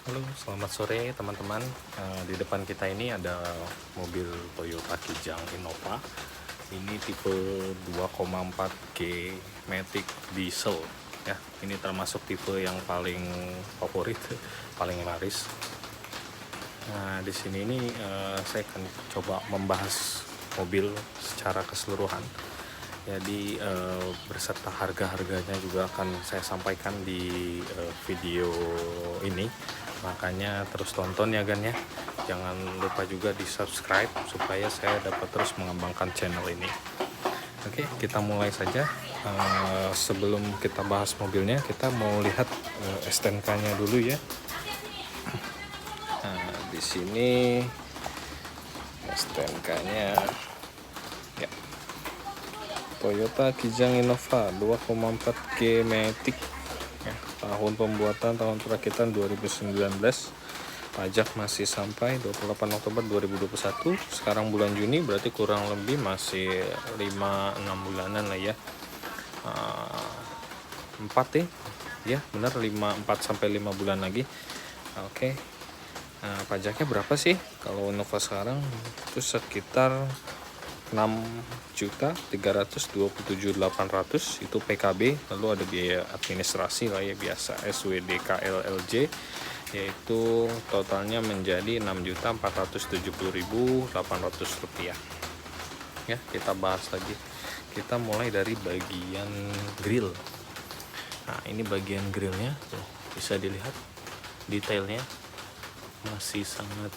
Halo, selamat sore teman-teman. Di depan kita ini ada mobil Toyota Kijang Innova. Ini tipe 2,4G Matic Diesel ya. Ini termasuk tipe yang paling favorit, paling laris. Nah, di sini ini saya akan coba membahas mobil secara keseluruhan. Jadi berserta harga-harganya juga akan saya sampaikan di video ini. Makanya terus tonton ya Gan ya. Jangan lupa juga di subscribe supaya saya dapat terus mengembangkan channel ini. Oke, kita mulai saja. Sebelum kita bahas mobilnya, kita mau lihat STNK-nya dulu ya. Nah, di sini STNK-nya ya. Toyota Kijang Innova 2,4G Matic ya, tahun pembuatan tahun perakitan 2019, pajak masih sampai 28 Oktober 2021. Sekarang bulan Juni, berarti kurang lebih masih 5-6 bulanan lah ya. 4 ya benar, 4-5 bulan lagi. Oke. Nah, pajaknya berapa sih kalau Innova sekarang? Itu sekitar 6.327.800 itu PKB, lalu ada biaya administrasi lah ya, biasa SWD KLLJ, yaitu totalnya menjadi 6.470.800 rupiah ya. Kita bahas lagi, kita mulai dari bagian grill. Nah, ini bagian grillnya tuh, bisa dilihat detailnya masih sangat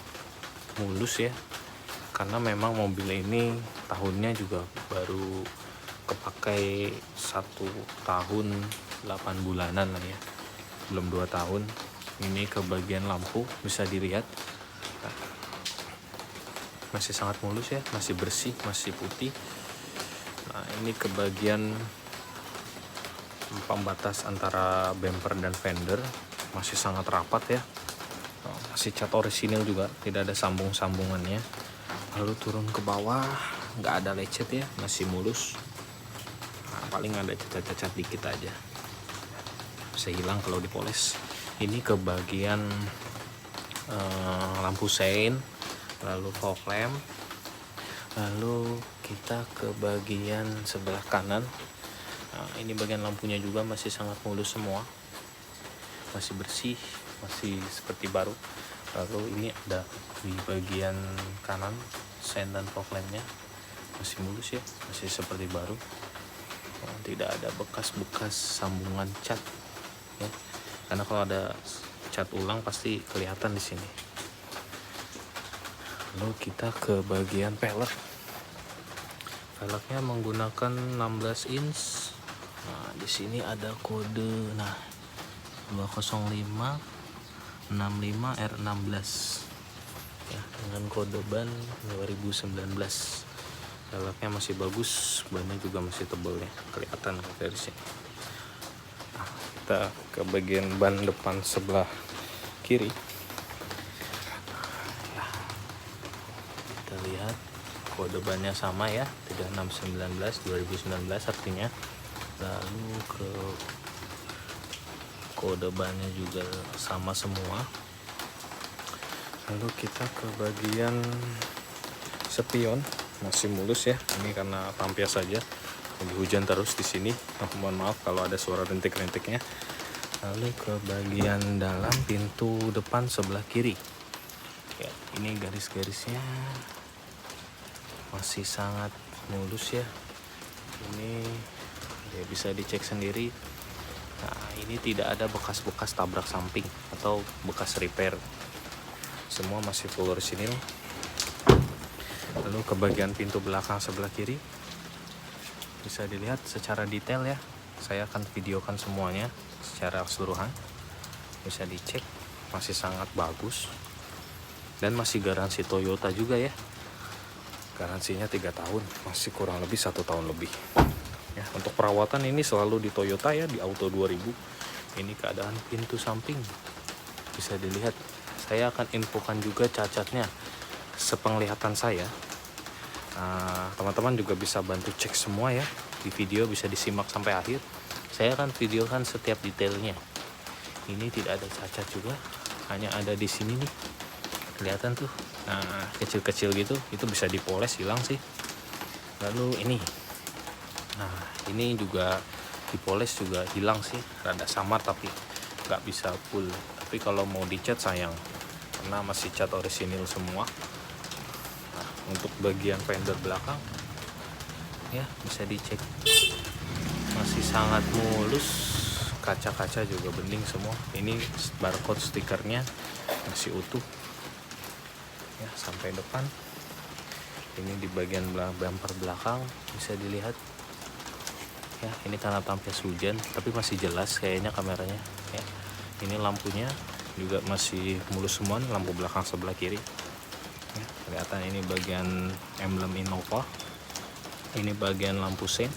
mulus ya, karena memang mobil ini tahunnya juga baru kepakai 1 tahun 8 bulanan lah ya, belum 2 tahun. Ini ke bagian lampu bisa dilihat, nah, masih sangat mulus ya, masih bersih, masih putih. Nah, ini ke bagian pembatas antara bumper dan fender masih sangat rapat ya, masih cat orisinil juga, tidak ada sambung-sambungannya. Lalu turun ke bawah nggak ada lecet ya, masih mulus. Nah, paling ada cacat-cacat dikit aja, bisa hilang kalau dipoles. Ini ke bagian lampu sein, lalu fog lamp, lalu kita ke bagian sebelah kanan. Nah, ini bagian lampunya juga masih sangat mulus semua, masih bersih, masih seperti baru. Lalu ini ada di bagian kanan sein dan fog lampnya masih mulus ya, masih seperti baru. Tidak ada bekas-bekas sambungan cat ya, karena kalau ada cat ulang pasti kelihatan di sini. Lalu kita ke bagian velg. Velgnya menggunakan 16 inch. Nah, di sini ada kode 205 65 R16 ya, dengan kode ban 2019. Velgnya masih bagus, bannya juga masih tebal ya, kelihatan dari sini. Nah, kita ke bagian ban depan sebelah kiri ya, kita lihat kode bannya sama ya, 3619 2019 artinya. Lalu ke kode bannya juga sama semua. Lalu kita ke bagian spion, masih mulus ya, ini karena tampias saja, lagi hujan terus di sini. Mohon maaf kalau ada suara rintik-rintiknya. Lalu ke bagian dalam pintu depan sebelah kiri ya, ini garis-garisnya masih sangat mulus ya, ini ya bisa dicek sendiri. Nah, ini tidak ada bekas-bekas tabrak samping atau bekas repair, semua masih full orisinil. Lalu ke bagian pintu belakang sebelah kiri bisa dilihat secara detail ya, saya akan videokan semuanya secara keseluruhan, bisa dicek, masih sangat bagus dan masih garansi Toyota juga ya, garansinya 3 tahun, masih kurang lebih 1 tahun lebih ya. Untuk perawatan ini selalu di Toyota ya, di Auto 2000. Ini keadaan pintu samping bisa dilihat, saya akan infokan juga cacatnya sepenglihatan saya. Teman-teman juga bisa bantu cek semua ya, di video bisa disimak sampai akhir. Saya akan videokan setiap detailnya. Ini tidak ada cacat juga, hanya ada di sini nih, kelihatan tuh. Nah, kecil-kecil gitu, itu bisa dipoles, hilang sih. Lalu ini, nah ini juga dipoles juga hilang sih, rada samar tapi nggak bisa full. Tapi kalau mau dicat sayang, karena masih cat orisinil semua. Nah, untuk bagian fender belakang ya bisa dicek, masih sangat mulus, kaca-kaca juga bening semua. Ini barcode stikernya masih utuh ya sampai depan. Ini di bagian bumper belakang bisa dilihat ya, ini karena tampes hujan tapi masih jelas kayaknya kameranya ya. Ini lampunya juga masih mulus semua, lampu belakang sebelah kiri ya, kelihatan. Ini bagian emblem Innova, ini bagian lampu sen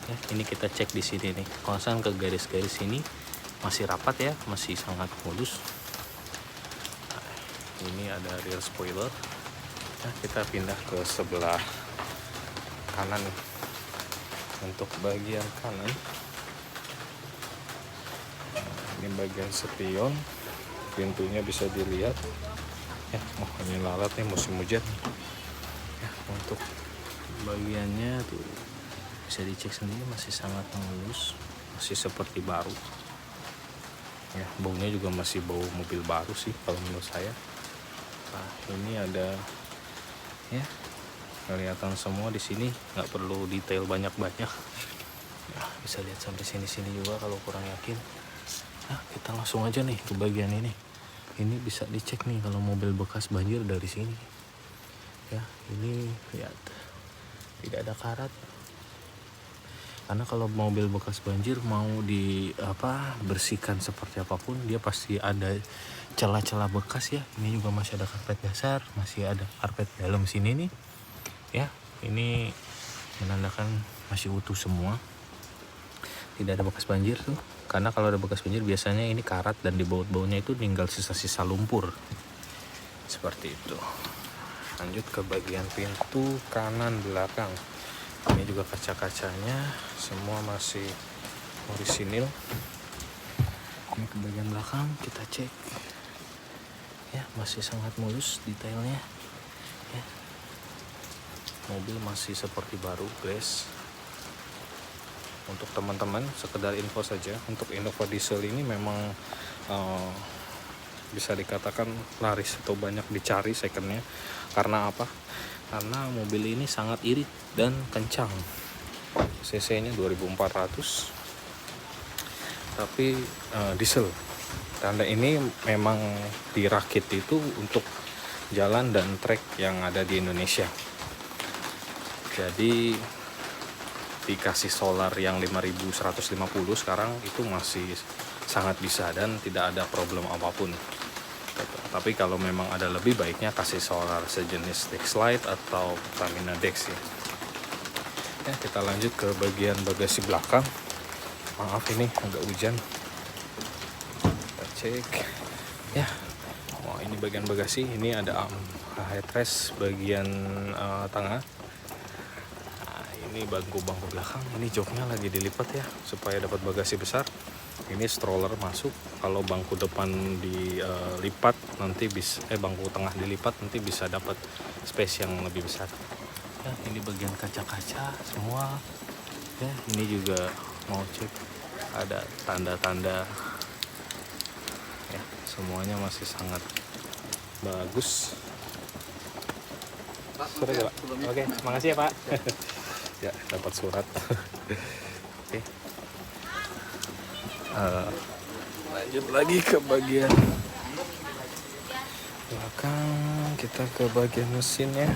ya. Ini kita cek di sini nih, kawasan ke garis-garis ini masih rapat ya, masih sangat mulus. Nah, ini ada rear spoiler. Nah, kita pindah ke sebelah kanan. Untuk bagian kanan, ini bagian spion, pintunya bisa dilihat ya. Oh, ini lalat nih musim hujan ya. Untuk bagiannya tuh bisa dicek sendiri, masih sangat mulus, masih seperti baru ya. Baunya juga masih bau mobil baru sih kalau menurut saya. Nah, ini ada ya, kelihatan semua di sini, nggak perlu detail banyak-banyak ya, bisa lihat sampai sini-sini juga kalau kurang yakin. Nah, kita langsung aja nih ke bagian ini. Ini bisa dicek nih kalau mobil bekas banjir dari sini ya. Ini lihat tidak ada karat, karena kalau mobil bekas banjir mau bersihkan seperti apapun dia pasti ada celah-celah bekas ya. Ini juga masih ada karpet dasar, masih ada karpet dalam sini nih ya. Ini menandakan masih utuh semua, tidak ada bekas banjir tuh. Karena kalau ada bekas banjir biasanya ini karat dan di baut-bautnya itu tinggal sisa-sisa lumpur seperti itu. Lanjut ke bagian pintu kanan belakang. Ini juga kaca-kacanya semua masih orisinil. Ini ke bagian belakang kita cek ya, masih sangat mulus detailnya ya. Mobil masih seperti baru guys. Untuk teman-teman sekedar info saja, untuk Innova diesel ini memang bisa dikatakan laris atau banyak dicari secondnya. Karena apa? Karena mobil ini sangat irit dan kencang, cc nya 2400 tapi diesel. Tanda ini memang dirakit itu untuk jalan dan trek yang ada di Indonesia. Jadi dikasih solar yang 5150 sekarang itu masih sangat bisa dan tidak ada problem apapun. Tapi kalau memang ada lebih, baiknya kasih solar sejenis Dexlite atau Pertamina Dex ya. Ya, kita lanjut ke bagian bagasi belakang. Maaf ini agak hujan. Kita cek ya. Oh, ini bagian bagasi, ini ada headrest bagian tengah. Ini bangku-bangku belakang, ini joknya lagi dilipat ya supaya dapat bagasi besar. Ini stroller masuk. Kalau bangku depan dilipat nanti bangku tengah dilipat nanti bisa dapat space yang lebih besar. Ya, ini bagian kaca-kaca semua. Ya, ini juga mau cek ada tanda-tanda. Ya, semuanya masih sangat bagus. Sudah ya, Pak? Oke, makasih ya, Pak. Ya, dapat surat. Oke. Lanjut lagi ke bagian belakang, kita ke bagian mesin ya.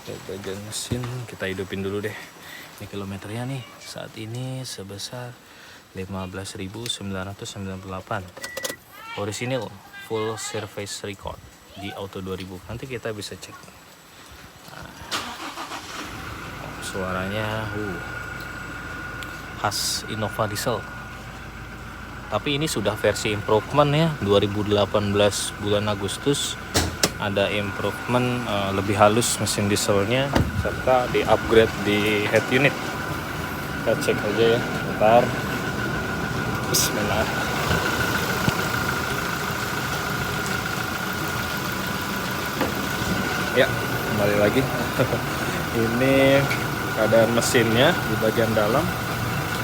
Ke bagian mesin kita hidupin dulu deh. Ini kilometernya nih saat ini sebesar 15.998. Orisinil full service record di Auto 2000. Nanti kita bisa cek. Suaranya khas Innova diesel. Tapi ini sudah versi improvement ya, 2018 bulan Agustus ada improvement, lebih halus mesin dieselnya serta di upgrade di head unit. Kita cek aja ya, bentar. Bismillah. Ya, kembali lagi. Ini keadaan mesinnya di bagian dalam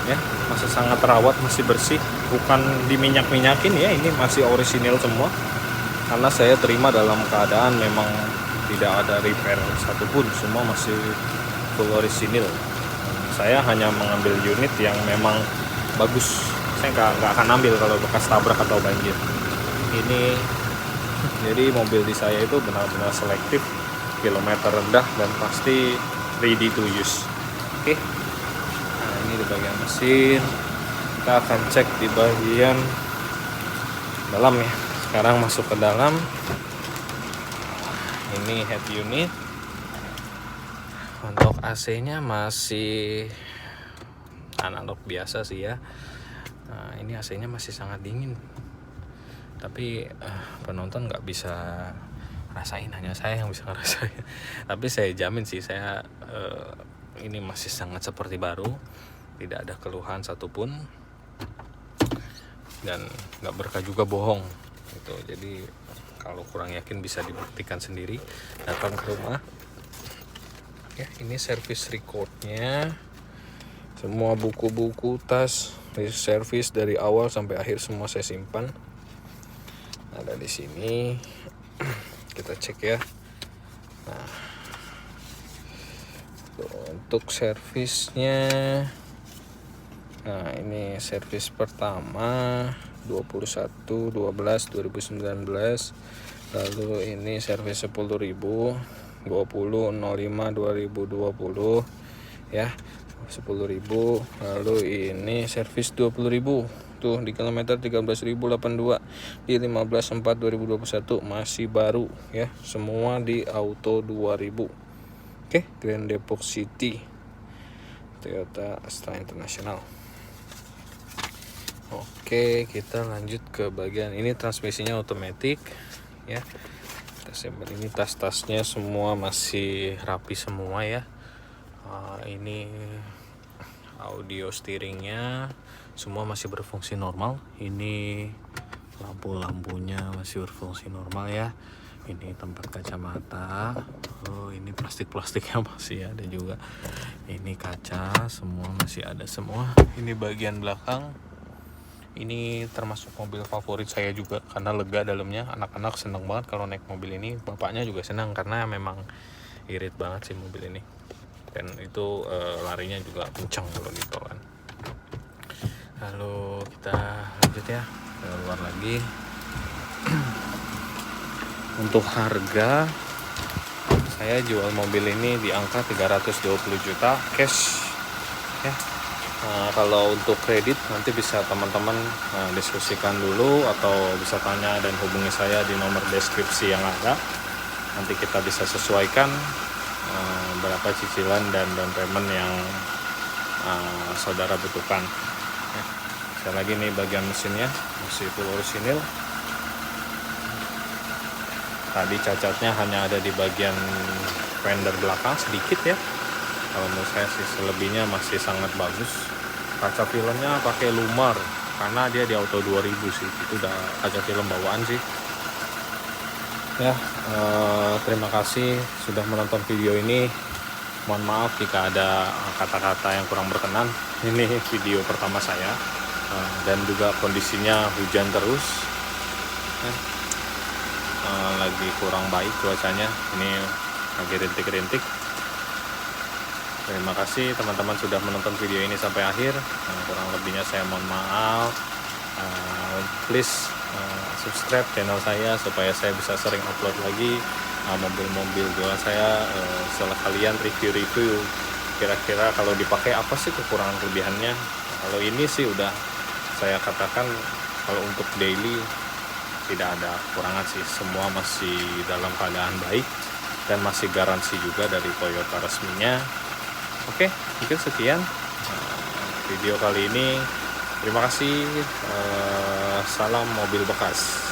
ya, masih sangat terawat, masih bersih, bukan diminyak-minyakin ya, ini masih orisinil semua. Karena saya terima dalam keadaan memang tidak ada repair satupun, semua masih full orisinil. Saya hanya mengambil unit yang memang bagus. Saya nggak akan ambil kalau bekas tabrak atau banjir. Ini jadi mobil di saya itu benar-benar selektif, kilometer rendah, dan pasti ready to use. Oke. Nah, ini di bagian mesin. Kita akan cek di bagian dalam ya. Sekarang masuk ke dalam. Ini head unit. Untuk AC-nya masih analog biasa sih ya. Nah, ini AC-nya masih sangat dingin. Tapi penonton nggak bisa rasain, hanya saya yang bisa ngerasain. Tapi saya jamin sih, saya ini masih sangat seperti baru, tidak ada keluhan satupun, dan nggak berkah juga bohong gitu. Jadi kalau kurang yakin bisa dibuktikan sendiri, datang ke rumah ya. Ini service recordnya, semua buku-buku, tas, servis dari awal sampai akhir semua saya simpan ada di sini. Kita cek ya. Nah, untuk servisnya, nah ini servis pertama 21/12/2019. Lalu ini servis 10.000 20/05/2020 ya, 10.000. Lalu ini servis 20.000 tuh di kilometer 13.082 di 15/4/2021, masih baru ya, semua di auto 2000. Oke, Grand Depok City, Toyota Astra International. Oke, kita lanjut ke bagian ini, transmisinya otomatis ya. Kita simpan ini, tas-tasnya semua masih rapi semua ya. Ini audio steeringnya semua masih berfungsi normal. Ini lampu-lampunya masih berfungsi normal ya. Ini tempat kacamata. Oh, ini plastik-plastiknya masih ada juga. Ini kaca semua masih ada semua. Ini bagian belakang. Ini termasuk mobil favorit saya juga karena lega dalamnya. Anak-anak senang banget kalau naik mobil ini. Bapaknya juga senang karena memang irit banget sih mobil ini. Dan itu larinya juga kencang kalau di tol kan. Lalu kita lanjut ya, keluar lagi. Untuk harga, saya jual mobil ini di angka 320 juta cash ya. Kalau untuk kredit nanti bisa teman-teman diskusikan dulu, atau bisa tanya dan hubungi saya di nomor deskripsi yang ada. Nanti kita bisa sesuaikan berapa cicilan dan down payment yang saudara butuhkan ya. Sekali lagi nih, bagian mesinnya masih full orisinil. Tadi cacatnya hanya ada di bagian fender belakang sedikit ya. Kalau menurut saya sih selebihnya masih sangat bagus. Kaca filmnya pakai Lumar karena dia di auto 2000 sih. Itu udah kaca film bawaan sih ya. Terima kasih sudah menonton video ini. Mohon maaf jika ada kata-kata yang kurang berkenan. Ini video pertama saya, dan juga kondisinya hujan terus ya. Lagi kurang baik cuacanya, ini lagi rintik-rintik. Terima kasih teman-teman sudah menonton video ini sampai akhir. Kurang lebihnya saya mohon maaf. Please subscribe channel saya supaya saya bisa sering upload lagi mobil-mobil jualan saya. Setelah kalian review-review, kira-kira kalau dipakai apa sih kekurangan kelebihannya. Kalau ini sih udah saya katakan, kalau untuk daily tidak ada kekurangan sih, semua masih dalam keadaan baik dan masih garansi juga dari Toyota resminya. Oke, mungkin sekian video kali ini. Terima kasih. Salam mobil bekas.